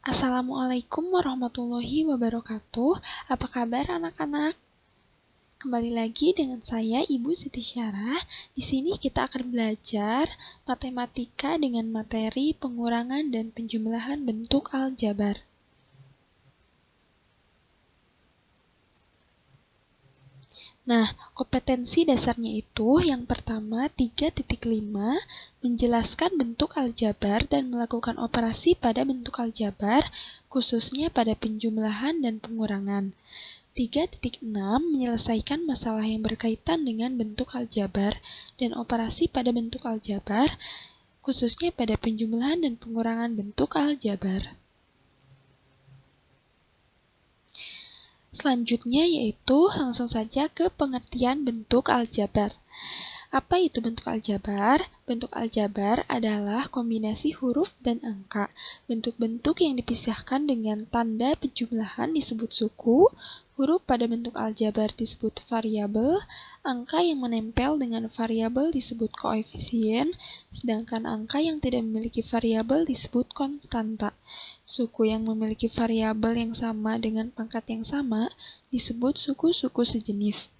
Assalamualaikum warahmatullahi wabarakatuh. Apa kabar anak-anak? Kembali lagi dengan saya Ibu Siti Syarah. Di sini kita akan belajar matematika dengan materi pengurangan dan penjumlahan bentuk aljabar. Nah, kompetensi dasarnya itu yang pertama 3.5 menjelaskan bentuk aljabar dan melakukan operasi pada bentuk aljabar, khususnya pada penjumlahan dan pengurangan. 3.6 menyelesaikan masalah yang berkaitan dengan bentuk aljabar dan operasi pada bentuk aljabar, khususnya pada penjumlahan dan pengurangan bentuk aljabar. Selanjutnya yaitu langsung saja ke pengertian bentuk aljabar. Apa itu bentuk aljabar? Bentuk aljabar adalah kombinasi huruf dan angka. Bentuk-bentuk yang dipisahkan dengan tanda penjumlahan disebut suku, huruf pada bentuk aljabar disebut variabel, angka yang menempel dengan variabel disebut koefisien, sedangkan angka yang tidak memiliki variabel disebut konstanta. Suku yang memiliki variabel yang sama dengan pangkat yang sama disebut suku-suku sejenis.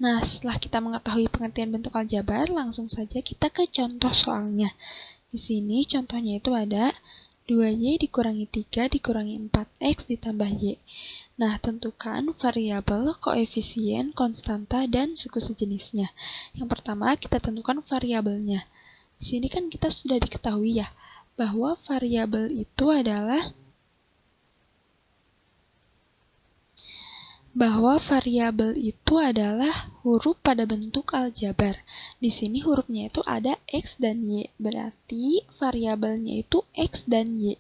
Nah, setelah kita mengetahui pengertian bentuk aljabar, langsung saja kita ke contoh soalnya. Di sini contohnya itu ada 2y dikurangi 3 dikurangi 4x ditambah y. Nah, tentukan variabel, koefisien, konstanta, dan suku sejenisnya. Yang pertama, kita tentukan variabelnya. Di sini kan kita sudah diketahui ya, bahwa variabel itu adalah huruf pada bentuk aljabar. Di sini hurufnya itu ada x dan y, berarti variabelnya itu x dan y.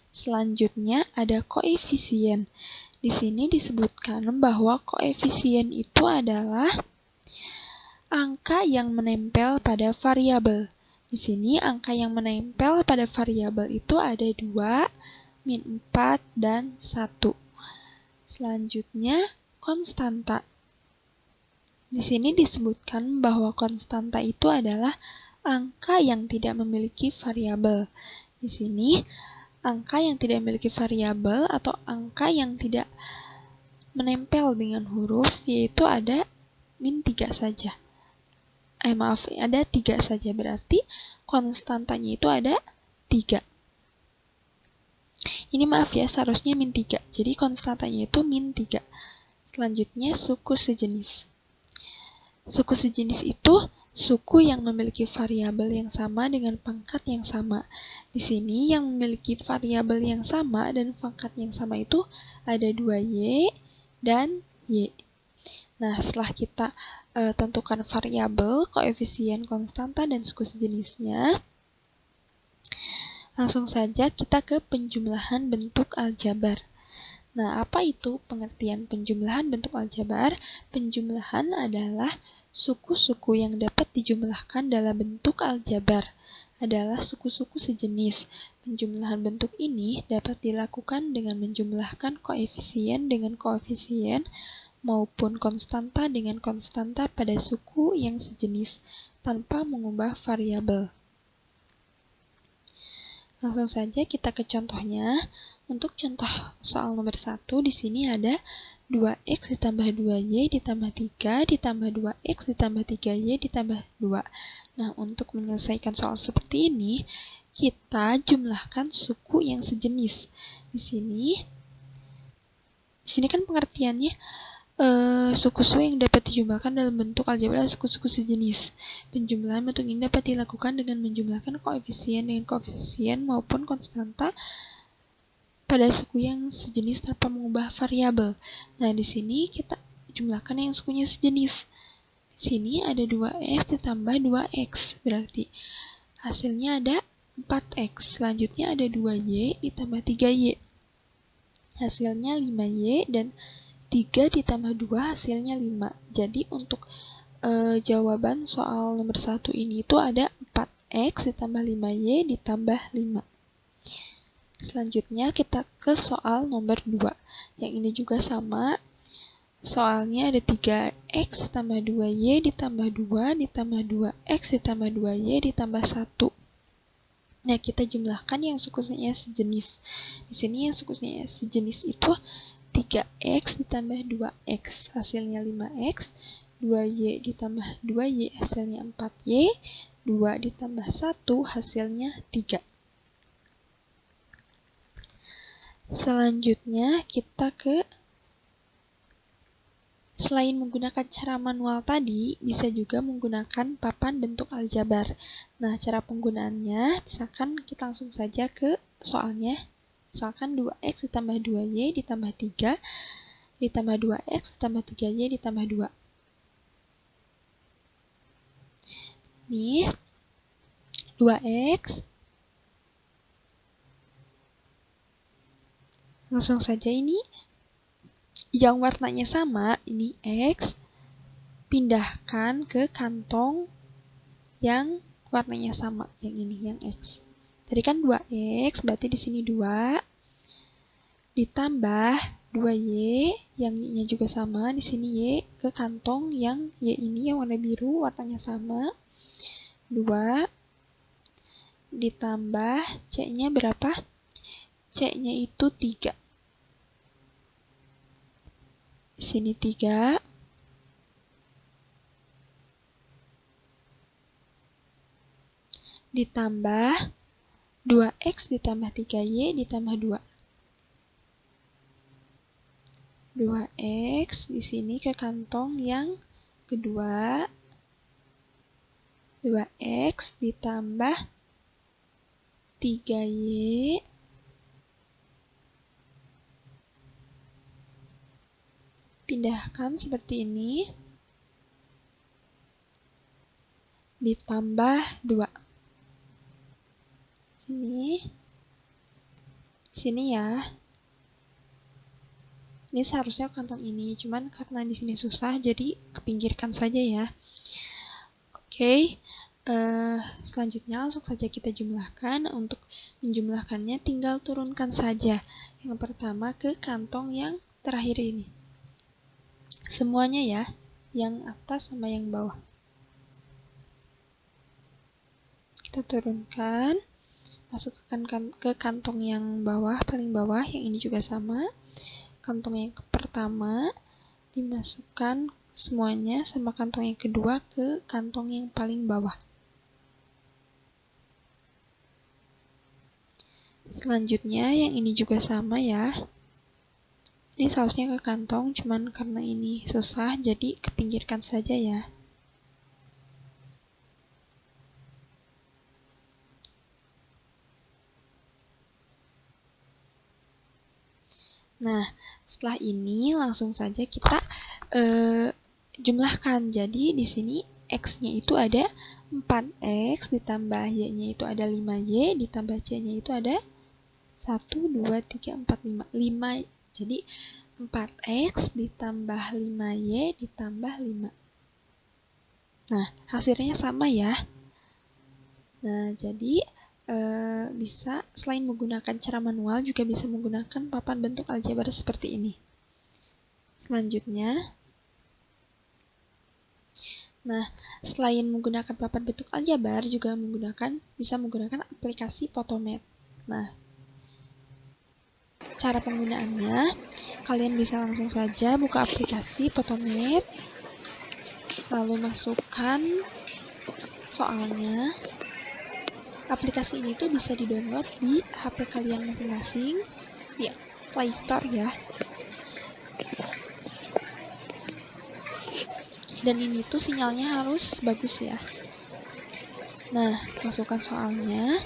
Selanjutnya ada koefisien. Di sini disebutkan bahwa koefisien itu adalah angka yang menempel pada variabel. Di sini angka yang menempel pada variabel itu ada 2, min 4, dan 1. Selanjutnya, konstanta. Di sini disebutkan bahwa konstanta itu adalah angka yang tidak memiliki variabel. Di sini, angka yang tidak memiliki variabel atau angka yang tidak menempel dengan huruf yaitu ada min 3 saja. Ada 3 saja, berarti konstantanya itu ada 3. Ini maaf ya, seharusnya min 3. Jadi konstantanya itu min 3. Selanjutnya, suku sejenis. Suku sejenis itu suku yang memiliki variabel yang sama dengan pangkat yang sama. Di sini yang memiliki variabel yang sama dan pangkat yang sama itu ada 2y dan y. Nah, setelah kita tentukan variabel, koefisien, konstanta, dan suku sejenisnya, langsung saja kita ke penjumlahan bentuk aljabar. Nah, apa itu pengertian penjumlahan bentuk aljabar? Penjumlahan adalah suku-suku yang dapat dijumlahkan dalam bentuk aljabar. Adalah suku-suku sejenis. Penjumlahan bentuk ini dapat dilakukan dengan menjumlahkan koefisien dengan koefisien maupun konstanta dengan konstanta pada suku yang sejenis tanpa mengubah variabel. Langsung saja kita ke contohnya. Untuk contoh soal nomor 1, di sini ada 2x ditambah 2y ditambah 3 ditambah 2x ditambah 3y ditambah 2. Nah, untuk menyelesaikan soal seperti ini, kita jumlahkan suku yang sejenis. Di sini kan pengertiannya suku-suku yang dapat dijumlahkan dalam bentuk aljabar adalah suku-suku sejenis. Penjumlahan bentuk ini dapat dilakukan dengan menjumlahkan koefisien dengan koefisien maupun konstanta pada suku yang sejenis tanpa mengubah variabel. Nah, di sini kita jumlahkan yang sukunya sejenis. Di sini ada 2x ditambah 2x, berarti hasilnya ada 4x. Selanjutnya ada 2y ditambah 3y. Hasilnya 5y dan 3 ditambah 2 hasilnya 5. Jadi untuk jawaban soal nomor 1 ini itu ada 4x ditambah 5y ditambah 5. Selanjutnya kita ke soal nomor 2. Yang ini juga sama. Soalnya ada 3x ditambah 2y ditambah 2 ditambah 2x ditambah 2y ditambah 1. Nah, kita jumlahkan yang sukunya sejenis. Di sini yang sukunya sejenis itu 3x ditambah 2x, hasilnya 5x, 2y ditambah 2y, hasilnya 4y, 2 ditambah 1, hasilnya 3. Selanjutnya, kita selain menggunakan cara manual tadi, bisa juga menggunakan papan bentuk aljabar. Nah, cara penggunaannya, misalkan kita langsung saja ke soalnya. Misalkan 2x ditambah 2y ditambah 3, ditambah 2x ditambah 3y ditambah 2. Nih, 2x. Langsung saja ini yang warnanya sama, ini X, pindahkan ke kantong yang warnanya sama, yang ini, yang X. Tadi kan 2X, berarti di sini 2, ditambah 2Y, yang Y-nya juga sama, di sini Y, ke kantong yang Y ini, yang warna biru, warnanya sama, 2, ditambah C-nya berapa? C-nya itu 3. Di sini 3. Ditambah 2x ditambah 3y ditambah 2. 2x di sini ke kantong yang kedua. 2x ditambah 3y pindahkan seperti ini, ditambah 2. Sini ya. Ini seharusnya kantong ini, cuman karena di sini susah, jadi kepinggirkan saja ya. Oke, selanjutnya langsung saja kita jumlahkan. Untuk menjumlahkannya tinggal turunkan saja. Yang pertama ke kantong yang terakhir ini. Semuanya ya, yang atas sama yang bawah. Kita turunkan, masukkan ke kantong yang bawah, paling bawah, yang ini juga sama. Kantong yang pertama dimasukkan semuanya sama kantong yang kedua ke kantong yang paling bawah. Selanjutnya yang ini juga sama ya. Ini seharusnya ke kantong, cuman karena ini susah jadi kepinggirkan saja ya. Nah, setelah ini langsung saja kita jumlahkan. Jadi di sini x-nya itu ada 4x, ditambah y-nya itu ada 5y, ditambah c-nya itu ada 1, 2, 3, 4, 5. 5. Jadi 4x ditambah 5y ditambah 5. Nah, hasilnya sama ya. Nah, jadi bisa selain menggunakan cara manual juga bisa menggunakan papan bentuk aljabar seperti ini. Selanjutnya, nah selain menggunakan papan bentuk aljabar juga bisa menggunakan aplikasi Photomath. Nah, cara penggunaannya kalian bisa langsung saja buka aplikasi Photomath, lalu masukkan soalnya. Aplikasi ini tuh bisa di-download di HP kalian masing-masing, ya, Play Store ya. Dan ini tuh sinyalnya harus bagus ya. Nah, masukkan soalnya.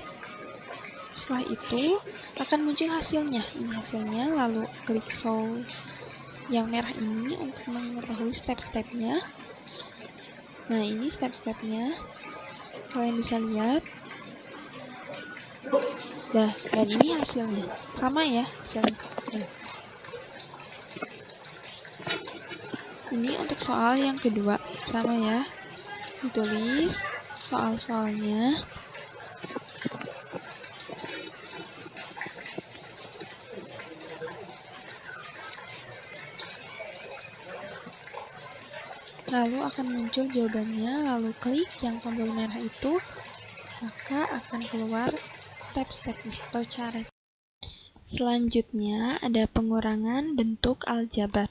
Setelah itu akan muncul hasilnya. Ini hasilnya, lalu klik show yang merah ini untuk mengetahui step-stepnya. Nah, ini step-stepnya. Kalian bisa lihat. Nah, dan ini hasilnya. Sama ya hasilnya. Nah. Ini untuk soal yang kedua. Sama ya. Ditulis soal-soalnya. Lalu akan muncul jawabannya, lalu klik yang tombol merah itu, maka akan keluar step-stepnya atau cara. Selanjutnya ada pengurangan bentuk aljabar.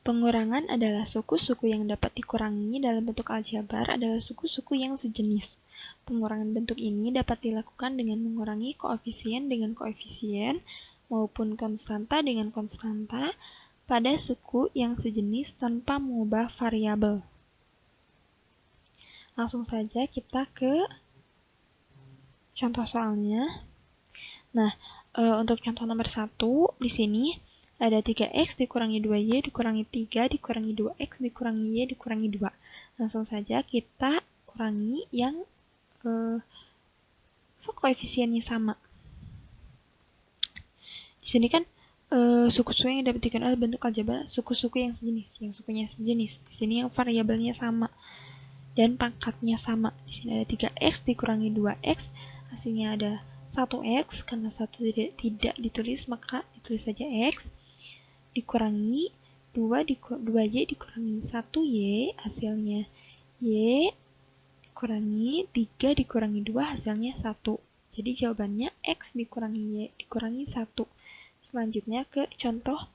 Pengurangan adalah suku-suku yang dapat dikurangi dalam bentuk aljabar adalah suku-suku yang sejenis. Pengurangan bentuk ini dapat dilakukan dengan mengurangi koefisien dengan koefisien maupun konstanta dengan konstanta pada suku yang sejenis tanpa mengubah variabel. Langsung saja kita ke contoh soalnya. Nah, untuk contoh nomor 1 di sini ada 3x dikurangi 2y dikurangi 3 dikurangi 2x dikurangi y dikurangi 2. Langsung saja kita kurangi yang koefisiennya sama. Di sini kan suku-suku yang dapat dikenal bentuk aljabar suku-suku yang sejenis, sukunya sejenis. Di sini yang variabelnya sama dan pangkatnya sama. Di sini ada 3x dikurangi 2x, hasilnya ada 1x, karena 1 tidak ditulis maka ditulis saja x, dikurangi 2y dikurangi 1y, hasilnya y, dikurangi 3 dikurangi 2, hasilnya 1. Jadi jawabannya x dikurangi y dikurangi 1. Selanjutnya ke contoh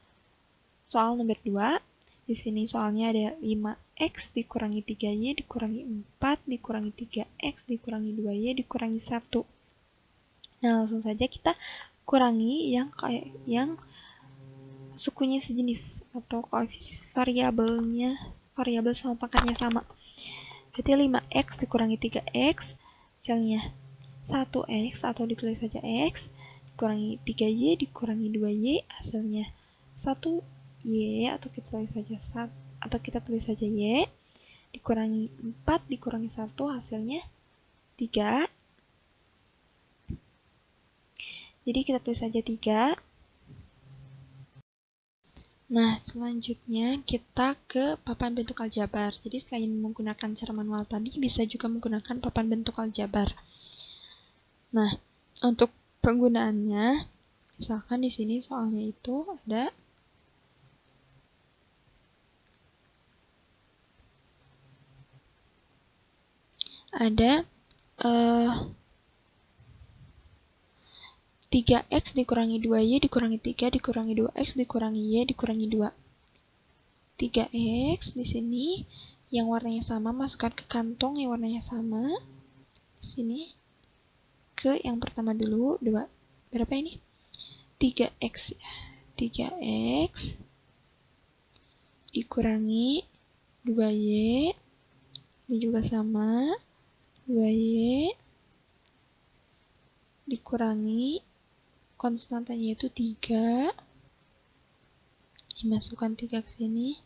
soal nomor 2. Di sini soalnya ada 5x dikurangi 3y dikurangi 4 dikurangi 3x dikurangi 2y dikurangi 1. Nah, langsung saja kita kurangi yang sukunya sejenis atau variabel sama pangkatnya sama. Berarti 5x dikurangi 3x, hasilnya 1x atau ditulis saja x, dikurangi 3y dikurangi 2y, hasilnya 1y atau kita tulis saja y, dikurangi 4 dikurangi 1, hasilnya 3. Jadi kita tulis saja 3. Nah, selanjutnya kita ke papan bentuk aljabar. Jadi selain menggunakan cara manual tadi, bisa juga menggunakan papan bentuk aljabar. Nah, untuk penggunaannya, misalkan di sini soalnya itu ada 3x dikurangi 2y dikurangi 3 dikurangi 2x dikurangi y dikurangi 2. 3x di sini yang warnanya sama masukkan ke kantong yang warnanya sama. Di sini ke yang pertama dulu, 2. Berapa ini? 3x. 3x dikurangi 2y. Ini juga sama. 2y dikurangi konstantanya itu 3, dimasukkan 3 ke sini,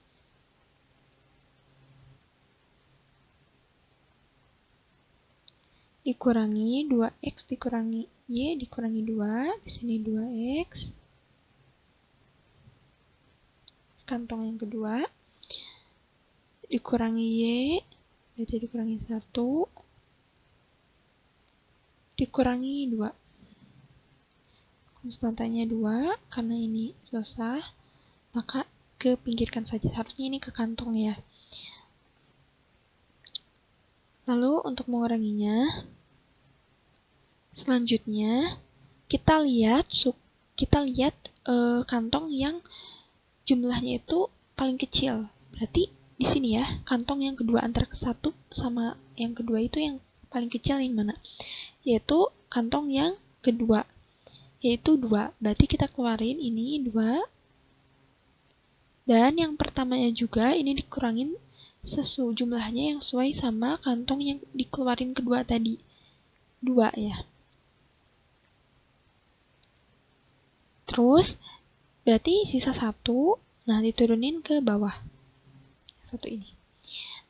dikurangi 2x dikurangi y dikurangi 2, di sini 2x, kantong yang kedua, dikurangi y, berarti dikurangi 1, dikurangi 2. Konstantanya 2, karena ini susah, maka ke pinggirkan saja. Harusnya ini ke kantong ya. Lalu untuk menguranginya, selanjutnya kita lihat kantong yang jumlahnya itu paling kecil. Berarti di sini ya, kantong yang kedua antara ke-1 sama yang kedua itu yang paling kecil yang mana? Yaitu kantong yang kedua, yaitu 2. Berarti kita keluarin ini 2. Dan yang pertamanya juga ini dikurangin jumlahnya yang sesuai sama kantong yang dikeluarin kedua tadi. 2 ya. Terus berarti sisa 1. Nah, diturunin ke bawah. 1 ini.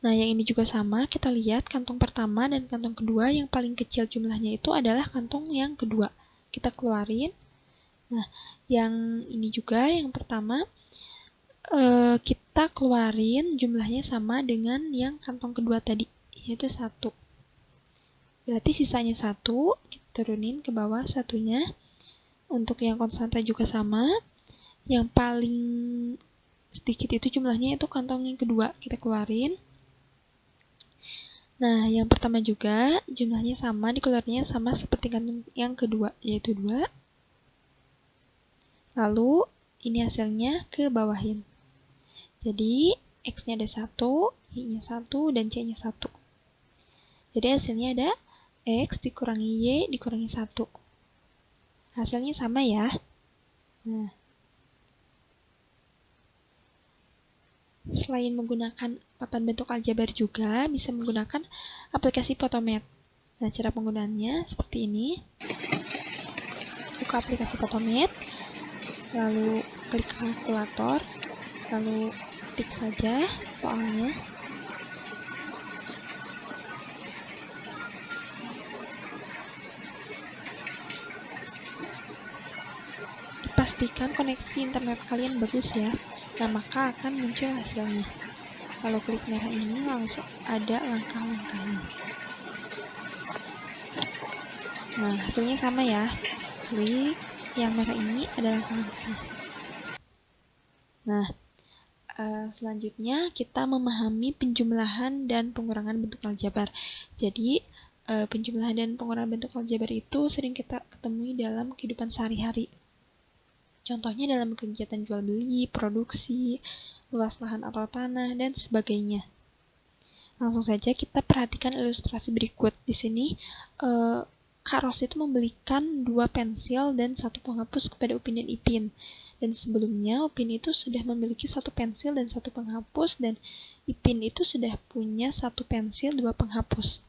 Nah, yang ini juga sama. Kita lihat kantong pertama dan kantong kedua yang paling kecil jumlahnya itu adalah kantong yang kedua. Kita keluarin. Nah, yang ini juga yang pertama kita keluarin jumlahnya sama dengan yang kantong kedua tadi, yaitu 1. Berarti sisanya 1, kita turunin ke bawah satunya. Untuk yang konstanta juga sama. Yang paling sedikit itu jumlahnya itu kantong yang kedua, kita keluarin. Nah, yang pertama juga jumlahnya sama, dikeluarnya sama seperti yang kedua, yaitu 2. Lalu ini hasilnya ke bawahin. Jadi X-nya ada 1, Y-nya 1, dan C-nya 1. Jadi hasilnya ada X dikurangi Y dikurangi 1. Hasilnya sama ya. Nah, selain menggunakan papan bentuk aljabar juga bisa menggunakan aplikasi Photomath. Nah, cara penggunaannya seperti ini. Buka aplikasi Photomath, lalu klik kalkulator, lalu ketik saja soalnya. Pastikan koneksi internet kalian bagus ya. Nah, maka akan muncul hasilnya. Kalau klik merah ini langsung ada langkah-langkahnya. Nah, hasilnya sama ya. Klik yang merah ini ada langkah-langkahnya. Nah, selanjutnya kita memahami penjumlahan dan pengurangan bentuk aljabar. Jadi, penjumlahan dan pengurangan bentuk aljabar itu sering kita ketemui dalam kehidupan sehari-hari. Contohnya dalam kegiatan jual beli, produksi, luas lahan atau tanah, dan sebagainya. Langsung saja kita perhatikan ilustrasi berikut. Di sini, Kak Ros itu membelikan 2 pensil dan 1 penghapus kepada Upin dan Ipin. Dan sebelumnya Upin itu sudah memiliki 1 pensil dan 1 penghapus, dan Ipin itu sudah punya 1 pensil, 2 penghapus.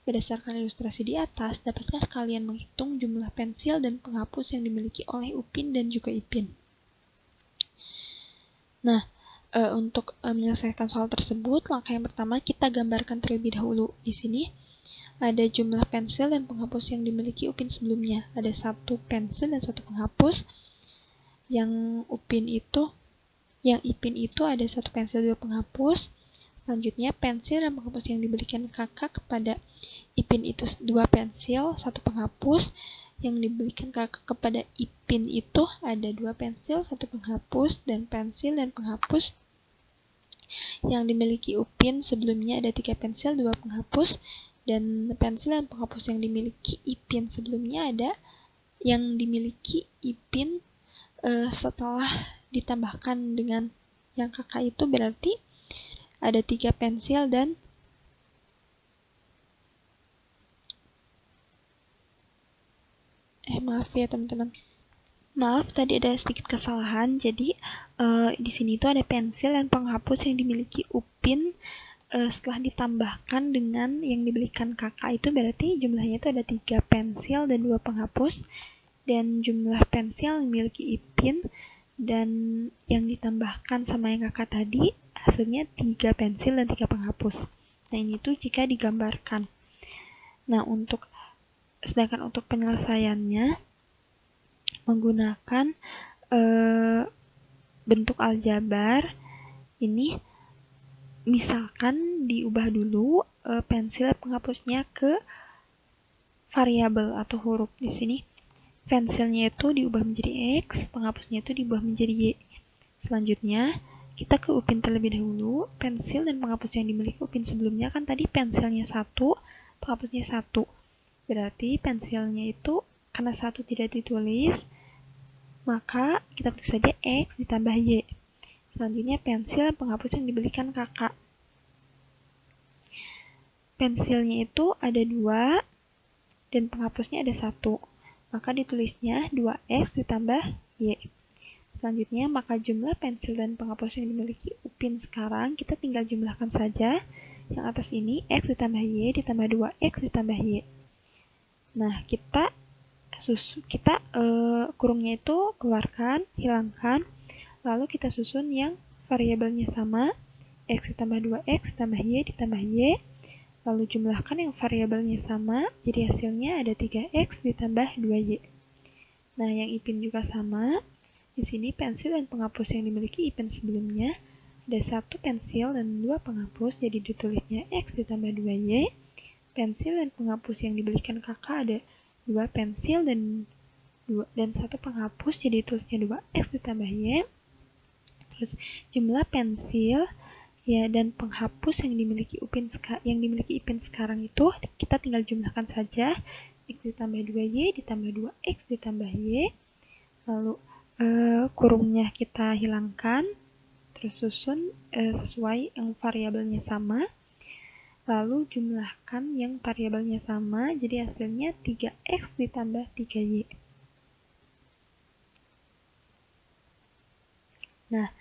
Berdasarkan ilustrasi di atas, dapatkah kalian menghitung jumlah pensil dan penghapus yang dimiliki oleh Upin dan juga Ipin? Nah, untuk menyelesaikan soal tersebut, langkah yang pertama kita gambarkan terlebih dahulu. Di sini ada jumlah pensil dan penghapus yang dimiliki Upin sebelumnya. Ada 1 pensil dan 1 penghapus. Yang Ipin itu ada 1 pensil 2 penghapus. Selanjutnya pensil dan penghapus yang diberikan kakak kepada Ipin itu 2 pensil, 1 penghapus. Yang diberikan kakak kepada Ipin itu ada 2 pensil, 1 penghapus, dan pensil dan penghapus yang dimiliki Upin sebelumnya ada 3 pensil, 2 penghapus, dan pensil dan penghapus yang dimiliki Ipin sebelumnya ada yang dimiliki Ipin setelah ditambahkan dengan yang kakak itu berarti ada 3 pensil dan maaf ya teman-teman. Maaf, tadi ada sedikit kesalahan. Jadi di sini itu ada pensil dan penghapus yang dimiliki Upin setelah ditambahkan dengan yang diberikan kakak itu berarti jumlahnya itu ada 3 pensil dan 2 penghapus. Dan jumlah pensil yang dimiliki Ipin dan yang ditambahkan sama yang kakak tadi hasilnya 3 pensil dan 3 penghapus. Nah, ini tuh jika digambarkan. Nah, sedangkan untuk penyelesaiannya menggunakan bentuk aljabar ini, misalkan diubah dulu pensil penghapusnya ke variabel atau huruf. Di sini pensilnya itu diubah menjadi X, penghapusnya itu diubah menjadi Y. Selanjutnya kita ke Upin terlebih dahulu. Pensil dan penghapus yang dimiliki Upin sebelumnya kan tadi pensilnya 1, penghapusnya 1. Berarti pensilnya itu karena 1 tidak ditulis, maka kita tulis saja X ditambah Y. Selanjutnya pensil dan penghapus yang diberikan kakak. Pensilnya itu ada 2 dan penghapusnya ada 1. Maka ditulisnya 2X ditambah Y. Selanjutnya, maka jumlah pensil dan penghapus yang dimiliki Upin sekarang kita tinggal jumlahkan saja. Yang atas ini X ditambah Y ditambah 2X ditambah Y. Nah, kita kurungnya itu keluarkan, hilangkan, lalu kita susun yang variabelnya sama, X ditambah 2X ditambah Y ditambah Y, lalu jumlahkan yang variabelnya sama, jadi hasilnya ada 3X ditambah 2Y. Nah, yang Ipin juga sama. Di sini pensil dan penghapus yang dimiliki Ipin sebelumnya ada 1 pensil dan 2 penghapus, jadi ditulisnya X ditambah 2Y. Pensil dan penghapus yang diberikan kakak ada 2 pensil dan 1 penghapus, jadi ditulisnya 2X ditambah Y. Terus jumlah pensil Ya, dan penghapus yang dimiliki IPIN sekarang itu kita tinggal jumlahkan saja. X ditambah 2Y ditambah 2X ditambah Y. Lalu kurungnya kita hilangkan, terus susun sesuai yang variabelnya sama. Lalu jumlahkan yang variabelnya sama, jadi hasilnya 3X ditambah 3Y. Nah,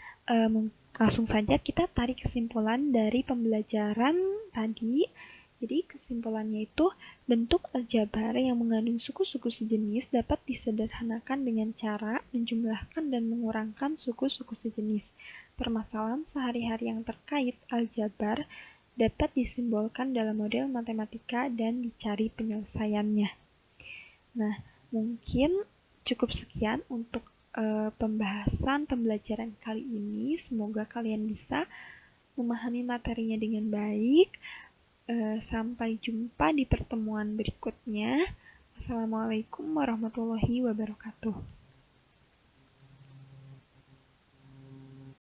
langsung saja kita tarik kesimpulan dari pembelajaran tadi. Jadi kesimpulannya itu, bentuk aljabar yang mengandung suku-suku sejenis dapat disederhanakan dengan cara menjumlahkan dan mengurangkan suku-suku sejenis. Permasalahan sehari-hari yang terkait aljabar dapat disimbolkan dalam model matematika dan dicari penyelesaiannya. Nah, mungkin cukup sekian untuk pembelajaran kali ini. Semoga kalian bisa memahami materinya dengan baik. Sampai jumpa di pertemuan berikutnya. Wassalamualaikum warahmatullahi wabarakatuh.